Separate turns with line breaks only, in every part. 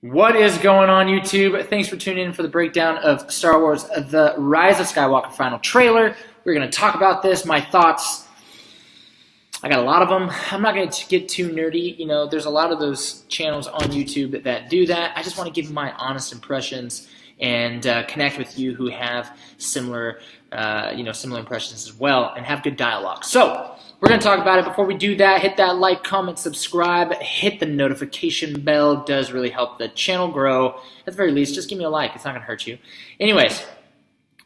What is going on, YouTube? Thanks for tuning in for the breakdown of Star Wars The Rise of Skywalker final trailer. We're going to talk about this, my thoughts. I got a lot of them. I'm not going to get too nerdy. You know, there's a lot of those channels on YouTube that do that. I just want to give my honest impressions and connect with you who have similar impressions as well and have good dialogue. So, we're going to talk about it. Before we do that, hit that like, comment, subscribe, hit the notification bell. It does really help the channel grow. At the very least, just give me a like. It's not going to hurt you. Anyways,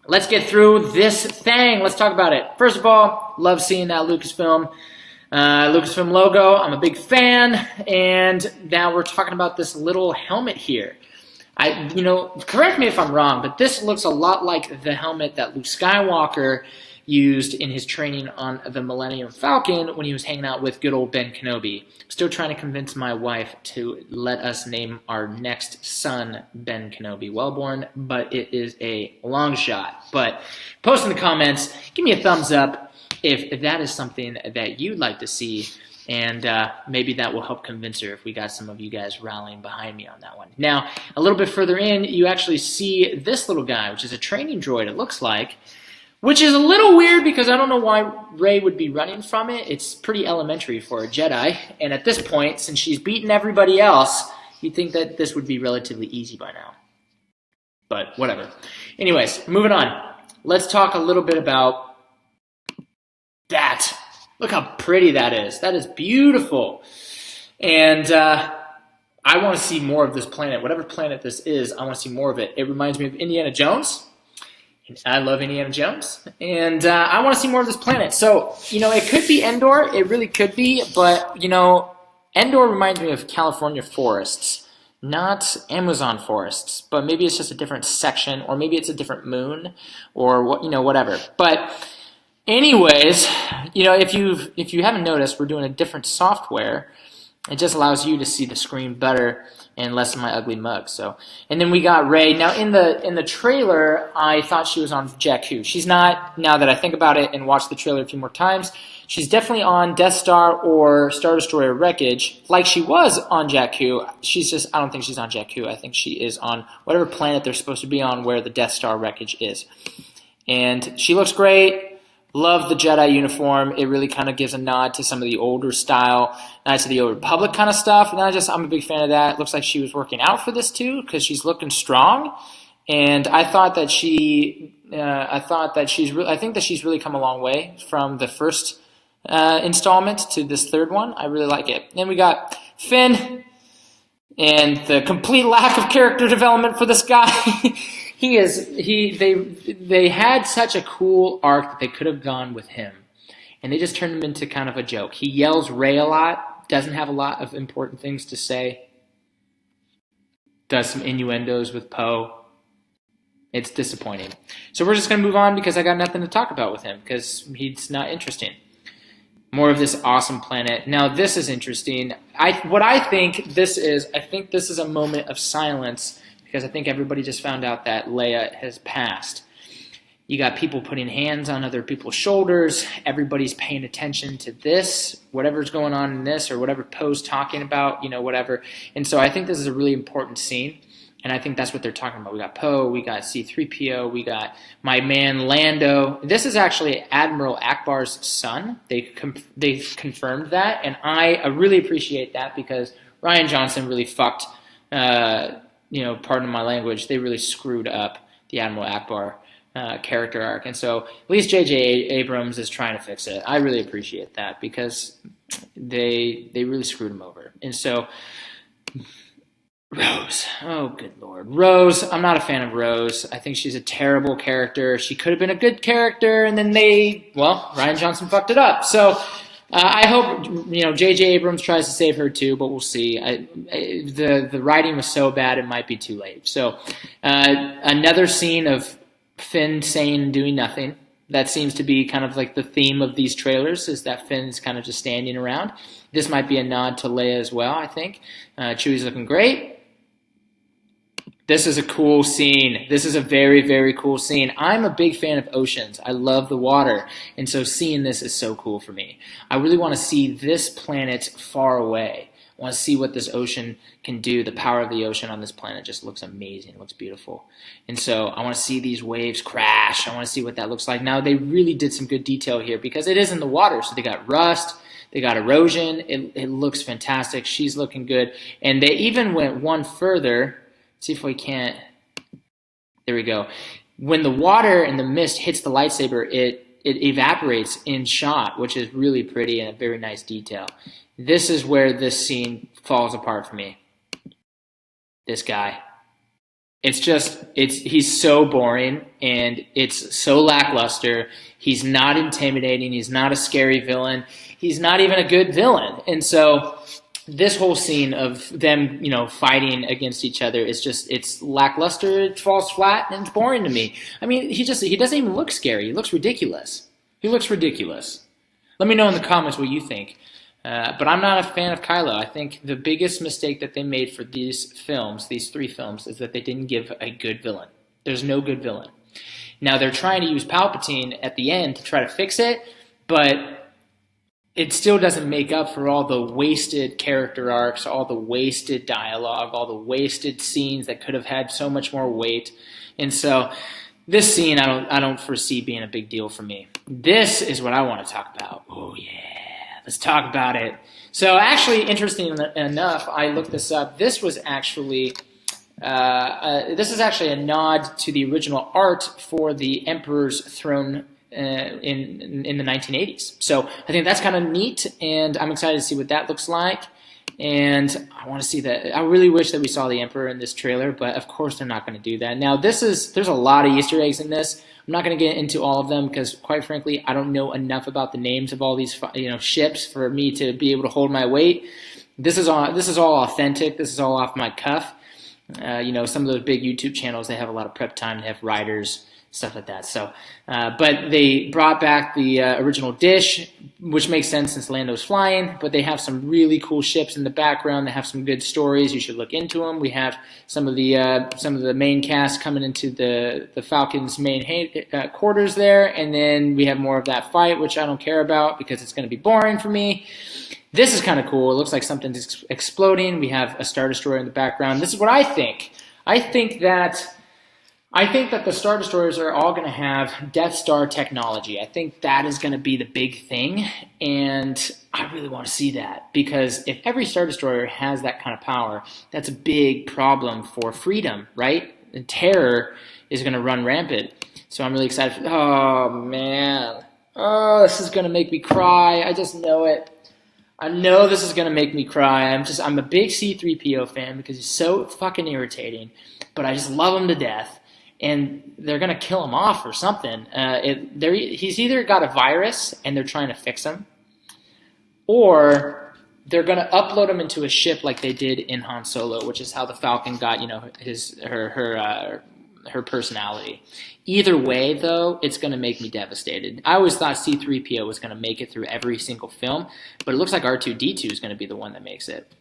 let's get through this thing. Let's talk about it. First of all, love seeing that Lucasfilm logo. I'm a big fan. And now we're talking about this little helmet here. Correct me if I'm wrong, but this looks a lot like the helmet that Luke Skywalker used in his training on the Millennium Falcon when he was hanging out with good old Ben Kenobi. I'm still trying to convince my wife to let us name our next son Ben Kenobi Welborn, but it is a long shot. But post in the comments, give me a thumbs up if that is something that you'd like to see, and maybe that will help convince her if we got some of you guys rallying behind me on that one. Now, a little bit further in, you actually see this little guy, which is a training droid, it looks like, which is a little weird because I don't know why Rey would be running from it. It's pretty elementary for a Jedi. And at this point, since she's beaten everybody else, you'd think that this would be relatively easy by now. But whatever. Anyways, moving on. Let's talk a little bit about that. Look how pretty that is. That is beautiful. And I want to see more of this planet. Whatever planet this is, I want to see more of it. It reminds me of Indiana Jones. I love Indiana Jones, and I want to see more of this planet. So, it could be Endor. It really could be, but, Endor reminds me of California forests, not Amazon forests, but maybe it's just a different section, or maybe it's a different moon, or whatever. But anyways, if you haven't noticed, we're doing a different software. It just allows you to see the screen better and less of my ugly mug. So, and then we got Rey. Now in the trailer, I thought she was on Jakku. She's not. Now that I think about it and watch the trailer a few more times, she's definitely on Death Star or Star Destroyer wreckage, like she was on Jakku. I don't think she's on Jakku. I think she is on whatever planet they're supposed to be on, where the Death Star wreckage is. And she looks great. Love the Jedi uniform. It really kind of gives a nod to some of the older style, Knights of the Old Republic kind of stuff. And I'm a big fan of that. It looks like she was working out for this too, because she's looking strong. And I think that she's really come a long way from the first installment to this third one. I really like it. Then we got Finn, and the complete lack of character development for this guy. They had such a cool arc that they could have gone with him, and they just turned him into kind of a joke. He yells Rey a lot, doesn't have a lot of important things to say, does some innuendos with Poe. It's disappointing. So we're just going to move on because I got nothing to talk about with him because he's not interesting. More of this awesome planet. Now this is interesting. I think this is a moment of silence, because I think everybody just found out that Leia has passed. You got people putting hands on other people's shoulders. Everybody's paying attention to this, whatever's going on in this, or whatever Poe's talking about, whatever. And so I think this is a really important scene, and I think that's what they're talking about. We got Poe, we got C-3PO, we got my man Lando. This is actually Admiral Akbar's son. They've confirmed that, and I really appreciate that, because Rian Johnson really fucked pardon my language, they really screwed up the Admiral Akbar character arc. And so at least J.J. Abrams is trying to fix it. I really appreciate that, because they really screwed him over. And so Rose, oh good Lord. Rose, I'm not a fan of Rose. I think she's a terrible character. She could have been a good character, and then Rian Johnson fucked it up. So I hope J.J. Abrams tries to save her too, but we'll see. The writing was so bad it might be too late. So another scene of Finn saying and doing nothing. That seems to be kind of like the theme of these trailers, is that Finn's kind of just standing around. This might be a nod to Leia as well, I think. Chewie's looking great. This is a cool scene. This is a very, very cool scene. I'm a big fan of oceans. I love the water. And so seeing this is so cool for me. I really want to see this planet far away. I want to see what this ocean can do. The power of the ocean on this planet just looks amazing. It looks beautiful. And so I want to see these waves crash. I want to see what that looks like. Now, they really did some good detail here because it is in the water. So they got rust. They got erosion. It looks fantastic. She's looking good. And they even went one further. Let's see if we can't. There we go. When the water and the mist hits the lightsaber, it evaporates in shot, which is really pretty and a very nice detail. This is where this scene falls apart for me. This guy. He's so boring and it's so lackluster. He's not intimidating. He's not a scary villain. He's not even a good villain. And so this whole scene of them, fighting against each other it's lackluster, it falls flat, and it's boring to me. I mean, he doesn't even look scary. He looks ridiculous. Let me know in the comments what you think. But I'm not a fan of Kylo. I think the biggest mistake that they made for these 3 films, is that they didn't give a good villain. There's no good villain. Now, they're trying to use Palpatine at the end to try to fix it, but it still doesn't make up for all the wasted character arcs, all the wasted dialogue, all the wasted scenes that could have had so much more weight. And so this scene, I don't foresee being a big deal for me. This is what I want to talk about. Oh, yeah. Let's talk about it. So actually, interesting enough, I looked this up. This was actually this is actually a nod to the original art for the Emperor's Throne in the 1980s. So I think that's kind of neat, and I'm excited to see what that looks like. And I want to see that. I really wish that we saw the Emperor in this trailer, but of course they're not going to do that. Now, there's a lot of Easter eggs in this. I'm not going to get into all of them because, quite frankly, I don't know enough about the names of all these ships for me to be able to hold my weight. This is all authentic. This is all off my cuff. Some of those big YouTube channels, they have a lot of prep time. They have writers, stuff like that. So, but they brought back the original dish, which makes sense since Lando's flying. But they have some really cool ships in the background. They have some good stories. You should look into them. We have some of the main cast coming into the Falcon's main quarters there, and then we have more of that fight, which I don't care about because it's going to be boring for me. This is kind of cool. It looks like something's exploding. We have a Star Destroyer in the background. This is what I think. I think that the Star Destroyers are all going to have Death Star technology. I think that is going to be the big thing, and I really want to see that because if every Star Destroyer has that kind of power, that's a big problem for freedom, right? And terror is going to run rampant. So I'm really excited. Oh, man. Oh, this is going to make me cry. I just know it. I know this is going to make me cry. I'm a big C-3PO fan because he's so fucking irritating, but I just love him to death. And they're going to kill him off or something. He's either got a virus and they're trying to fix him, or they're going to upload him into a ship like they did in Han Solo, which is how the Falcon got, her personality. Either way, though, it's going to make me devastated. I always thought C-3PO was going to make it through every single film, but it looks like R2-D2 is going to be the one that makes it.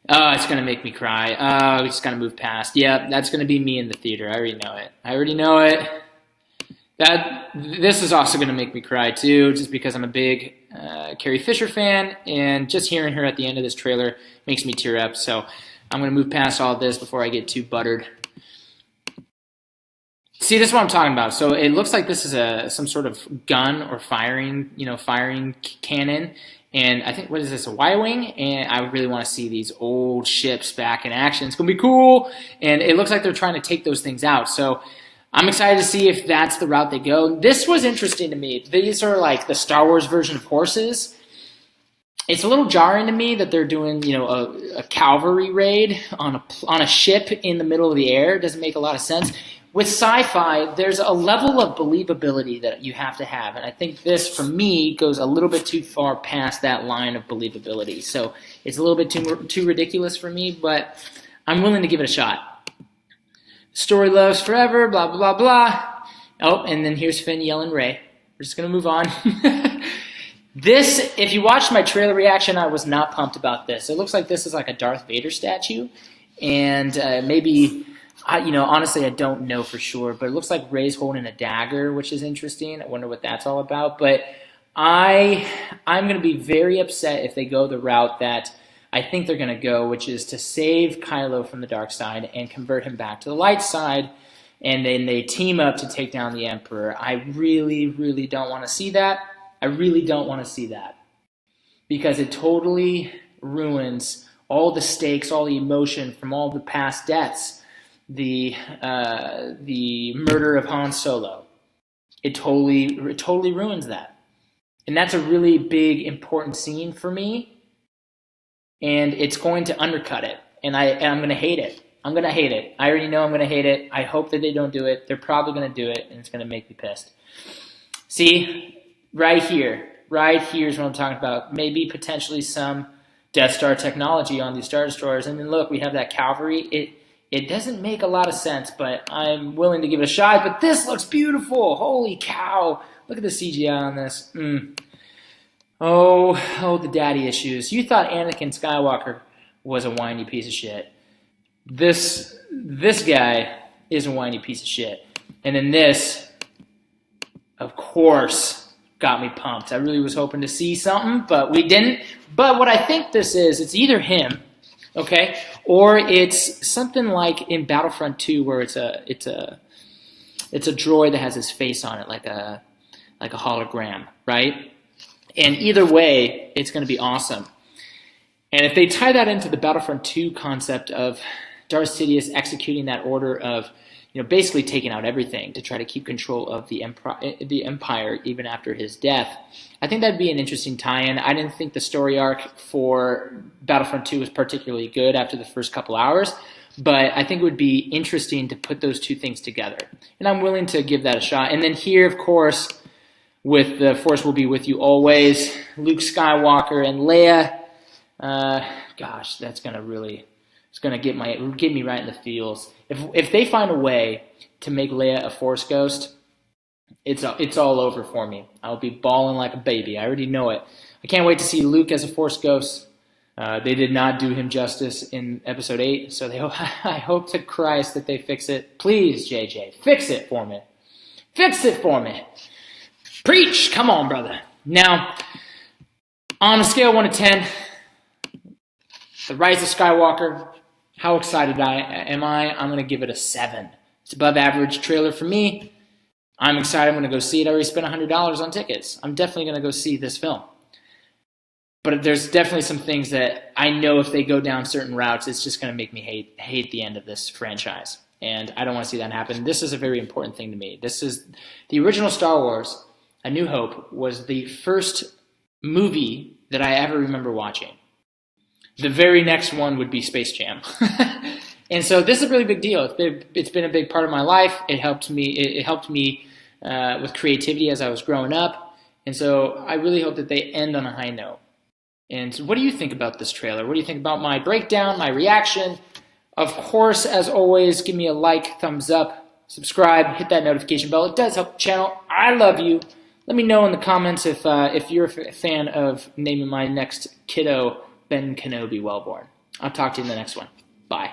Oh, it's going to make me cry. Oh, we just got to move past. Yeah, that's going to be me in the theater. I already know it. This is also going to make me cry, too, just because I'm a big Carrie Fisher fan, and just hearing her at the end of this trailer makes me tear up. So I'm going to move past all this before I get too buttered. See, this is what I'm talking about. So it looks like this is some sort of gun or firing cannon. And I think, what is this, a Y-Wing? And I really want to see these old ships back in action. It's going to be cool. And it looks like they're trying to take those things out. So I'm excited to see if that's the route they go. This was interesting to me. These are like the Star Wars version of horses. It's a little jarring to me that they're doing, a cavalry raid on a ship in the middle of the air. It doesn't make a lot of sense. With sci-fi, there's a level of believability that you have to have, and I think this, for me, goes a little bit too far past that line of believability. So it's a little bit too ridiculous for me, but I'm willing to give it a shot. Story loves forever, blah, blah, blah, blah. Oh, and then here's Finn yelling Rey. We're just going to move on. This, if you watched my trailer reaction, I was not pumped about this. It looks like this is like a Darth Vader statue, and maybe... honestly, I don't know for sure, but it looks like Rey's holding a dagger, which is interesting. I wonder what that's all about. But I'm going to be very upset if they go the route that I think they're going to go, which is to save Kylo from the dark side and convert him back to the light side, and then they team up to take down the Emperor. I really, really don't want to see that. I really don't want to see that, because it totally ruins all the stakes, all the emotion from all the past deaths, the murder of Han Solo. It totally ruins that. And that's a really big, important scene for me. And it's going to undercut it. And I'm going to hate it. I'm going to hate it. I already know I'm going to hate it. I hope that they don't do it. They're probably going to do it, and it's going to make me pissed. See, right here is what I'm talking about. Maybe potentially some Death Star technology on these Star Destroyers. And then look, we have that cavalry. It doesn't make a lot of sense, but I'm willing to give it a shot. But this looks beautiful. Holy cow. Look at the CGI on this. Oh, the daddy issues. You thought Anakin Skywalker was a whiny piece of shit. This guy is a whiny piece of shit. And then this, of course, got me pumped. I really was hoping to see something, but we didn't. But what I think this is, it's either him, okay, or it's something like in Battlefront 2 where it's a droid that has his face on it, like a hologram, right? And either way, it's going to be awesome. And if they tie that into the Battlefront 2 concept of Darth Sidious executing that order of, basically taking out everything to try to keep control of the Empire even after his death, I think that'd be an interesting tie-in. I didn't think the story arc for Battlefront 2 was particularly good after the first couple hours, but I think it would be interesting to put those two things together. And I'm willing to give that a shot. And then here, of course, with The Force Will Be With You Always, Luke Skywalker and Leia. Gosh, that's going to really... It's going to get me right in the feels. If they find a way to make Leia a Force ghost, it's all over for me. I'll be bawling like a baby. I already know it. I can't wait to see Luke as a Force ghost. They did not do him justice in Episode 8, so I hope to Christ that they fix it. Please, JJ, fix it for me. Fix it for me. Preach! Come on, brother. Now, on a scale of 1 to 10, The Rise of Skywalker, how excited am I? I'm going to give it a 7. It's above average trailer for me. I'm excited. I'm going to go see it. I already spent $100 on tickets. I'm definitely going to go see this film. But there's definitely some things that I know if they go down certain routes, it's just going to make me hate the end of this franchise. And I don't want to see that happen. This is a very important thing to me. This is the original Star Wars, A New Hope, was the first movie that I ever remember watching. The very next one would be Space Jam. And so this is a really big deal. It's been a big part of my life. It helped me with creativity as I was growing up. And so I really hope that they end on a high note. And what do you think about this trailer? What do you think about my breakdown, my reaction? Of course, as always, give me a like, thumbs up, subscribe, hit that notification bell. It does help the channel. I love you. Let me know in the comments if you're a fan of naming my next kiddo Ben Kenobi Welborn. I'll talk to you in the next one. Bye.